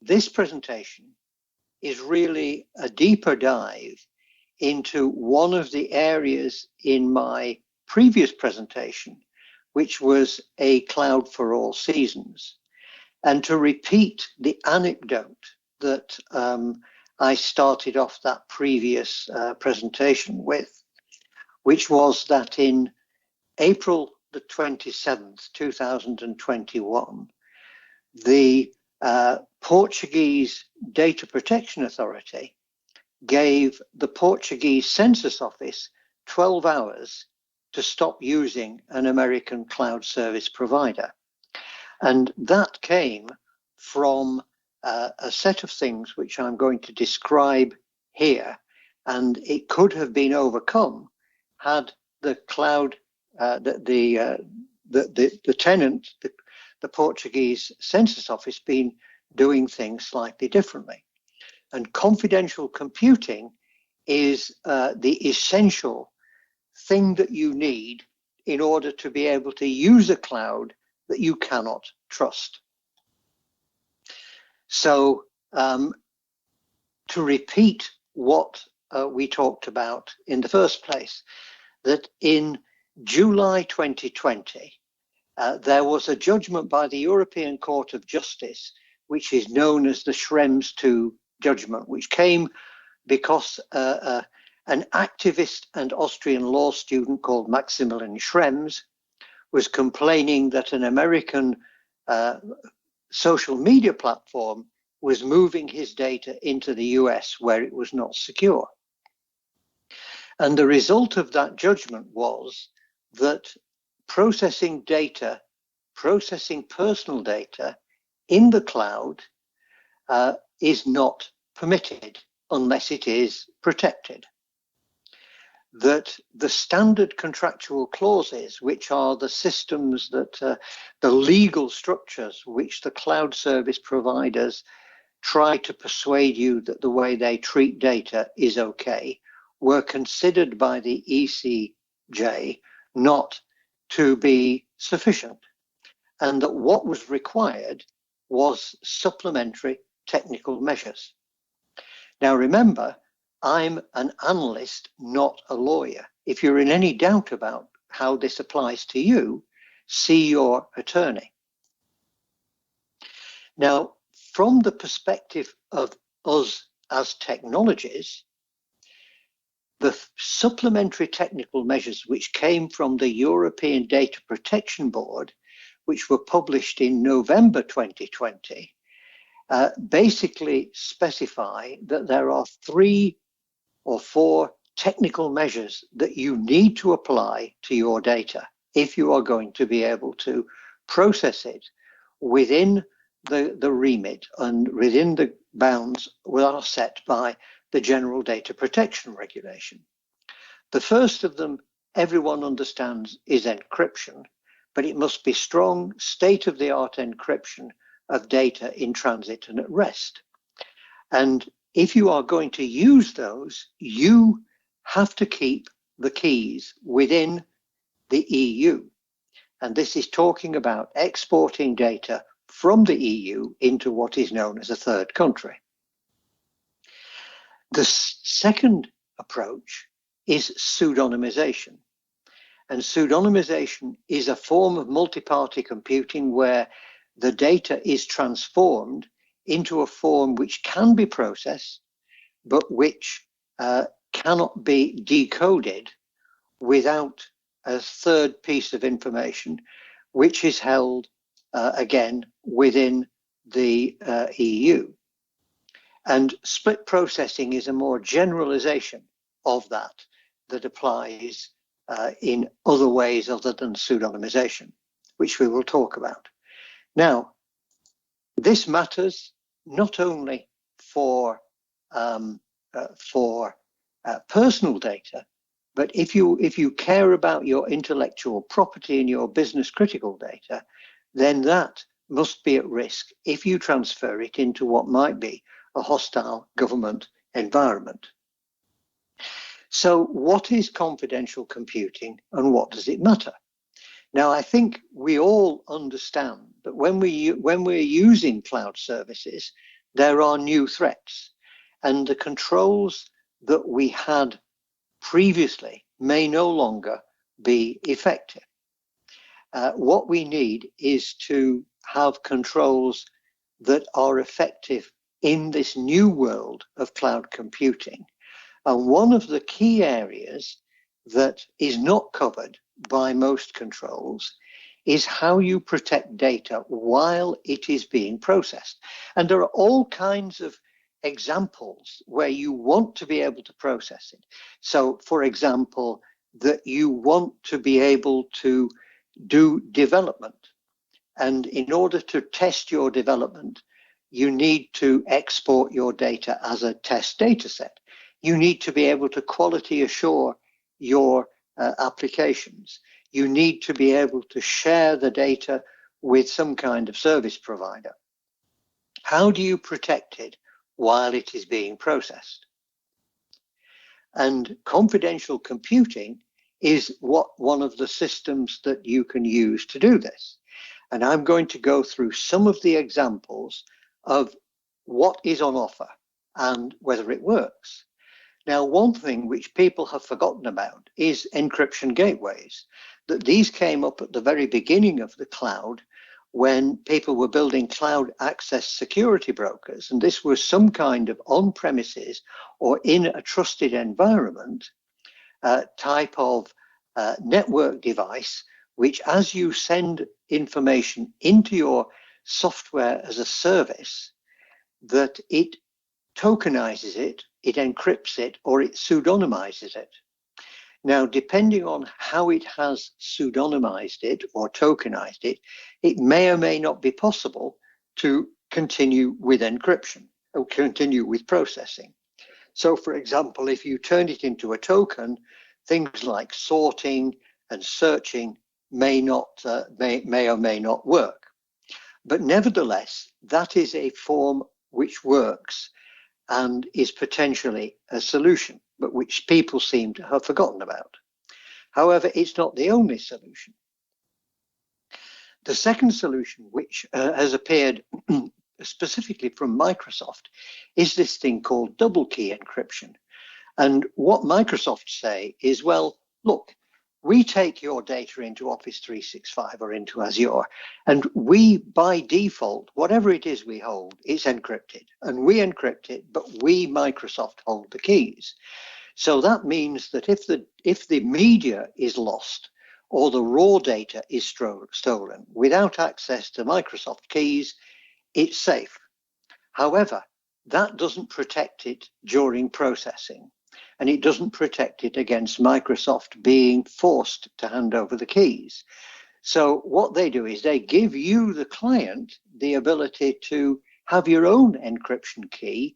this presentation is really a deeper dive into one of the areas in my previous presentation, which was a cloud for all seasons. And to repeat the anecdote that I started off that previous presentation with, which was that in April the 27th, 2021, the Portuguese Data Protection Authority gave the Portuguese Census Office 12 hours to stop using an American cloud service provider. And that came from a set of things which I'm going to describe here. And it could have been overcome had the cloud, the tenant, the Portuguese Census Office, been doing things slightly differently. And confidential computing is the essential thing that you need in order to be able to use a cloud that you cannot trust. So to repeat what we talked about in the first place, that in July 2020, there was a judgment by the European Court of Justice, which is known as the Schrems II judgment, which came because an activist and Austrian law student called Maximilian Schrems was complaining that an American social media platform was moving his data into the US where it was not secure. And the result of that judgment was that processing data, processing personal data in the cloud is not permitted unless it is protected. That the standard contractual clauses, which are the systems that the legal structures which the cloud service providers try to persuade you that the way they treat data is okay, were considered by the ECJ not to be sufficient, and that what was required was supplementary technical measures. Now remember, I'm an analyst, not a lawyer. If you're in any doubt about how this applies to you, see your attorney. Now, from the perspective of us as technologies, the supplementary technical measures which came from the European Data Protection Board, which were published in November 2020, basically specify that there are 3 or 4 technical measures that you need to apply to your data if you are going to be able to process it within the remit and within the bounds that are set by the General Data Protection Regulation. The first of them, everyone understands, is encryption, but it must be strong, state-of-the-art encryption of data in transit and at rest. And if you are going to use those, you have to keep the keys within the EU. And this is talking about exporting data from the EU into what is known as a third country. The second approach is pseudonymization. And pseudonymization is a form of multiparty computing where the data is transformed into a form which can be processed, but which cannot be decoded without a third piece of information, which is held, again, within the EU. And split processing is a more generalization of that applies in other ways other than pseudonymization, which we will talk about. Now, this matters not only for personal data, but if you care about your intellectual property and your business critical data, then that must be at risk if you transfer it into what might be a hostile government environment. So what is confidential computing and what does it matter? Now, I think we all understand that when we're using cloud services, there are new threats, and the controls that we had previously may no longer be effective. What we need is to have controls that are effective in this new world of cloud computing. And one of the key areas that is not covered by most controls is how you protect data while it is being processed. And there are all kinds of examples where you want to be able to process it. So, for example, that you want to be able to do development. And in order to test your development, you need to export your data as a test data set. You need to be able to quality assure your applications. You need to be able to share the data with some kind of service provider. How do you protect it while it is being processed? And confidential computing is one of the systems that you can use to do this. And I'm going to go through some of the examples of what is on offer and whether it works. Now, one thing which people have forgotten about is encryption gateways, that these came up at the very beginning of the cloud when people were building cloud access security brokers. And this was some kind of on-premises or in a trusted environment type of network device, which as you send information into your software as a service, that it tokenizes it, it encrypts it, or it pseudonymizes it. Now, depending on how it has pseudonymized it or tokenized it, it may or may not be possible to continue with encryption or continue with processing. So, for example, if you turn it into a token, things like sorting and searching may or may not work. But nevertheless, that is a form which works and is potentially a solution, but which people seem to have forgotten about. However, it's not the only solution. The second solution, which has appeared specifically from Microsoft, is this thing called double key encryption. And what Microsoft say is, well, look, we take your data into Office 365 or into Azure, and we, by default, whatever it is we hold, it's encrypted. And we encrypt it, but we, Microsoft, hold the keys. So that means that if the media is lost or the raw data is stolen without access to Microsoft keys, it's safe. However, that doesn't protect it during processing. And it doesn't protect it against Microsoft being forced to hand over the keys. So what they do is they give you, the client, the ability to have your own encryption key,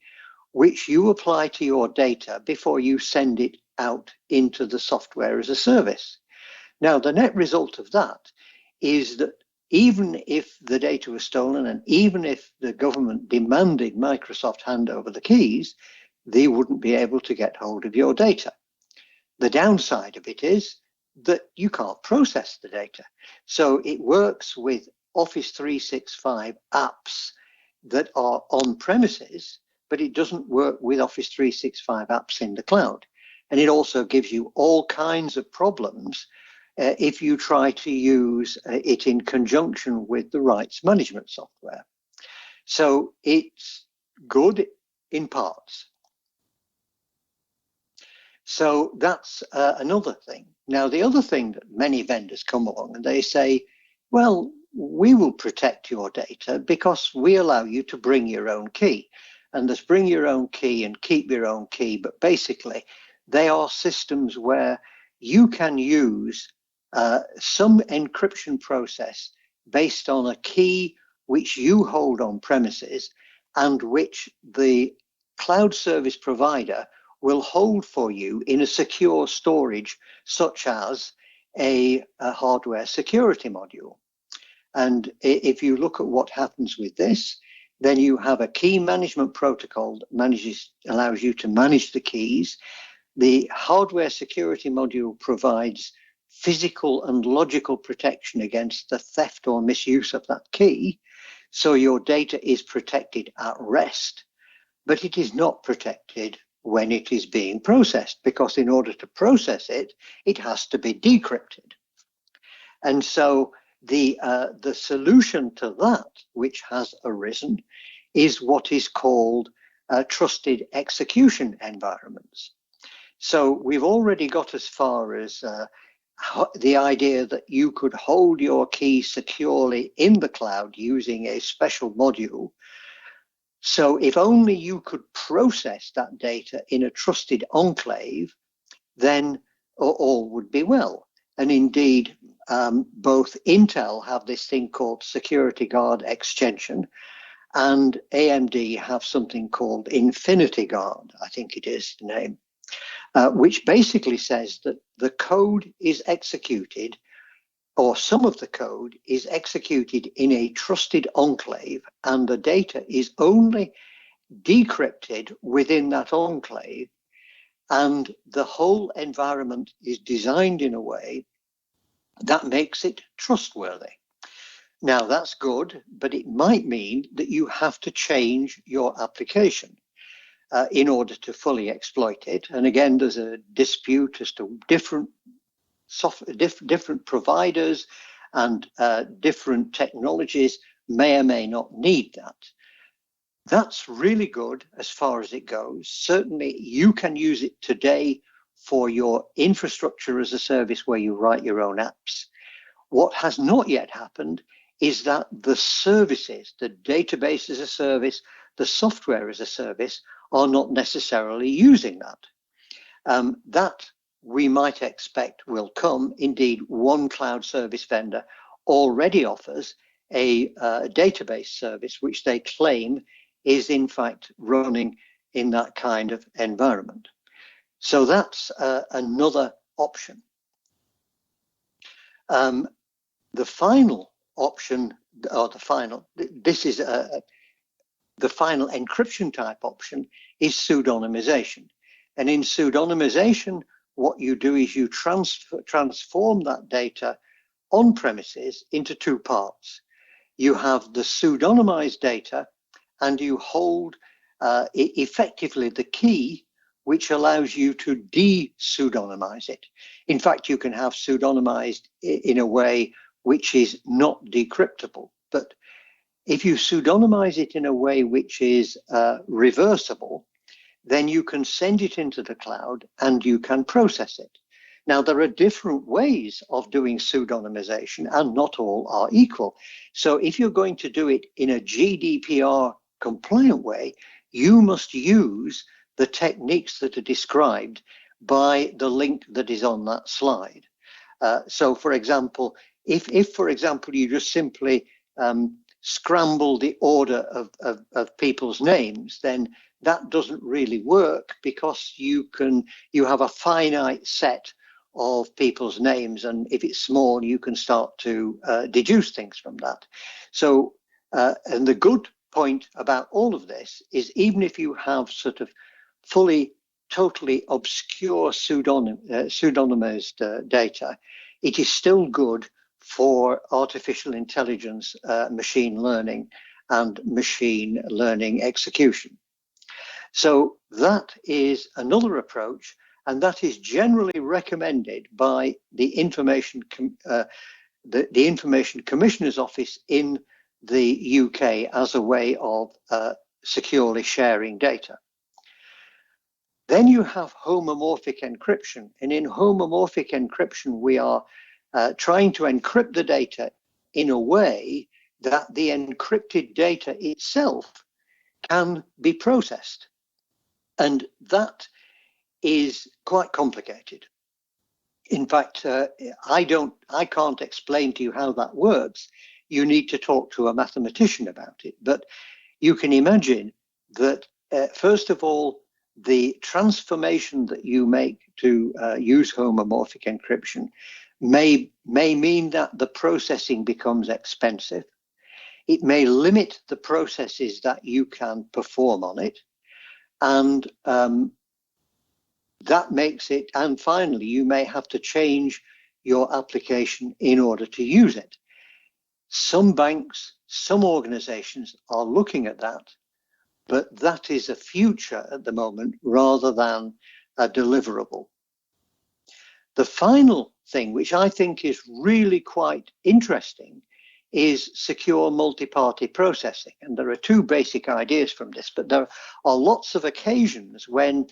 which you apply to your data before you send it out into the software as a service. Now, the net result of that is that even if the data was stolen and even if the government demanded Microsoft hand over the keys, they wouldn't be able to get hold of your data. The downside of it is that you can't process the data. So it works with Office 365 apps that are on premises, but it doesn't work with Office 365 apps in the cloud. And it also gives you all kinds of problems if you try to use it in conjunction with the rights management software. So it's good in parts. So that's another thing. Now, the other thing that many vendors come along and they say, well, we will protect your data because we allow you to bring your own key. And there's bring your own key and keep your own key. But basically, they are systems where you can use some encryption process based on a key which you hold on premises and which the cloud service provider will hold for you in a secure storage, such as a hardware security module. And if you look at what happens with this, then you have a key management protocol that allows you to manage the keys. The hardware security module provides physical and logical protection against the theft or misuse of that key. So your data is protected at rest, but it is not protected when it is being processed, because in order to process it, it has to be decrypted. And so the solution to that, which has arisen, is what is called trusted execution environments. So we've already got as far as the idea that you could hold your key securely in the cloud using a special module. So if only you could process that data in a trusted enclave, then all would be well. And indeed, both Intel have this thing called Security Guard Extension, and AMD have something called Infinity Guard, I think it is the name, which basically says that the code is executed, or some of the code is executed in a trusted enclave, and the data is only decrypted within that enclave, and the whole environment is designed in a way that makes it trustworthy. Now, that's good, but it might mean that you have to change your application in order to fully exploit it. And again, there's a dispute as to different providers and different technologies may or may not need that. That's really good as far as it goes. Certainly, you can use it today for your infrastructure as a service where you write your own apps. What has not yet happened is that the services, the database as a service, the software as a service, are not necessarily using that. That we might expect will come. Indeed, one cloud service vendor already offers a database service, which they claim is in fact running in that kind of environment. So that's another option. The final option, or the final encryption type option is pseudonymization. And in pseudonymization, what you do is you transform that data on premises into two parts. You have the pseudonymized data, and you hold effectively the key which allows you to de-pseudonymize it. In fact, you can have pseudonymized in a way which is not decryptable. But if you pseudonymize it in a way which is reversible, then you can send it into the cloud and you can process it. Now, there are different ways of doing pseudonymization, and not all are equal. So if you're going to do it in a GDPR compliant way, you must use the techniques that are described by the link that is on that slide. So, for example, if for example, you just simply scramble the order of people's names, then that doesn't really work, because you have a finite set of people's names, and if it's small, you can start to deduce things from that. So, and the good point about all of this is, even if you have sort of totally obscure pseudonymized data, it is still good for artificial intelligence, machine learning, and machine learning execution. So that is another approach, and that is generally recommended by the Information Commissioner's Office in the UK as a way of securely sharing data. Then you have homomorphic encryption, and in homomorphic encryption, we are trying to encrypt the data in a way that the encrypted data itself can be processed. And that is quite complicated. In fact, I can't explain to you how that works. You need to talk to a mathematician about it. But you can imagine that, first of all, the transformation that you make to use homomorphic encryption may mean that the processing becomes expensive. It may limit the processes that you can perform on it. And that makes it, and finally, you may have to change your application in order to use it. Some banks Some organizations are looking at that, but that is a future at the moment rather than a deliverable. The final thing, which I think is really quite interesting, is secure multi-party processing. And there are two basic ideas from this, but there are lots of occasions when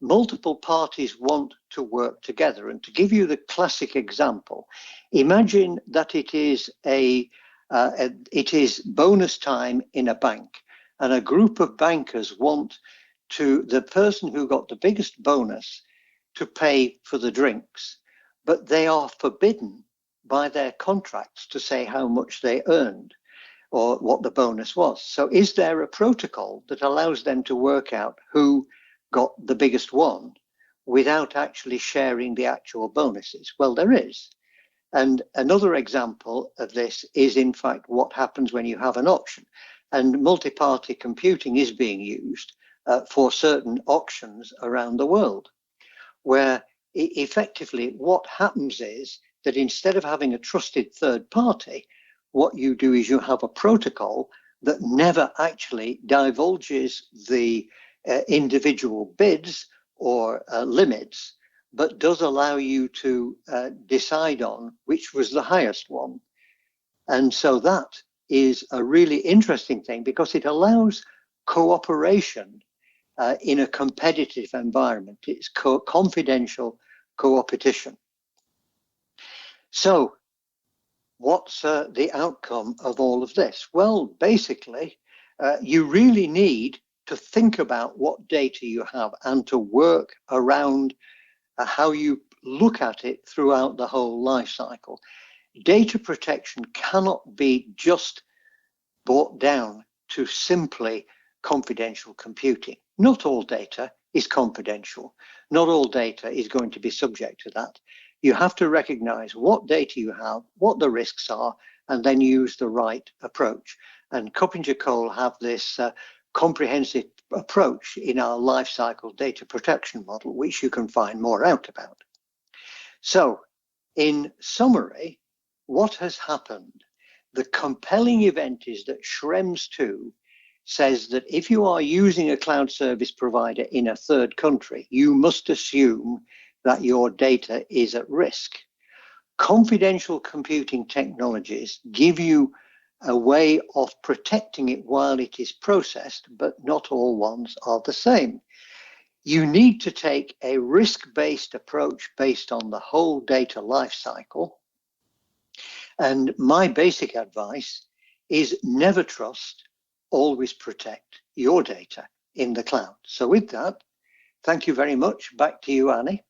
multiple parties want to work together. And to give you the classic example, imagine that it is bonus time in a bank, and a group of bankers want the person who got the biggest bonus to pay for the drinks, but they are forbidden by their contracts to say how much they earned or what the bonus was. So is there a protocol that allows them to work out who got the biggest one without actually sharing the actual bonuses? Well, there is. And another example of this is, in fact, what happens when you have an auction. And multi-party computing is being used for certain auctions around the world, where effectively what happens is that instead of having a trusted third party, what you do is you have a protocol that never actually divulges the individual bids or limits, but does allow you to decide on which was the highest one. And so that is a really interesting thing because it allows cooperation in a competitive environment. It's confidential co-opetition. So what's the outcome of all of this? Well, basically, you really need to think about what data you have and to work around how you look at it throughout the whole life cycle. Data protection cannot be just brought down to simply confidential computing. Not all data is confidential. Not all data is going to be subject to that. You have to recognize what data you have, what the risks are, and then use the right approach. And KuppingerCole have this comprehensive approach in our life cycle data protection model, which you can find more out about. So, in summary, what has happened? The compelling event is that Schrems 2 says that if you are using a cloud service provider in a third country, you must assume that your data is at risk. Confidential computing technologies give you a way of protecting it while it is processed, but not all ones are the same. You need to take a risk-based approach based on the whole data lifecycle. And my basic advice is never trust, always protect your data in the cloud. So with that, thank you very much. Back to you, Annie.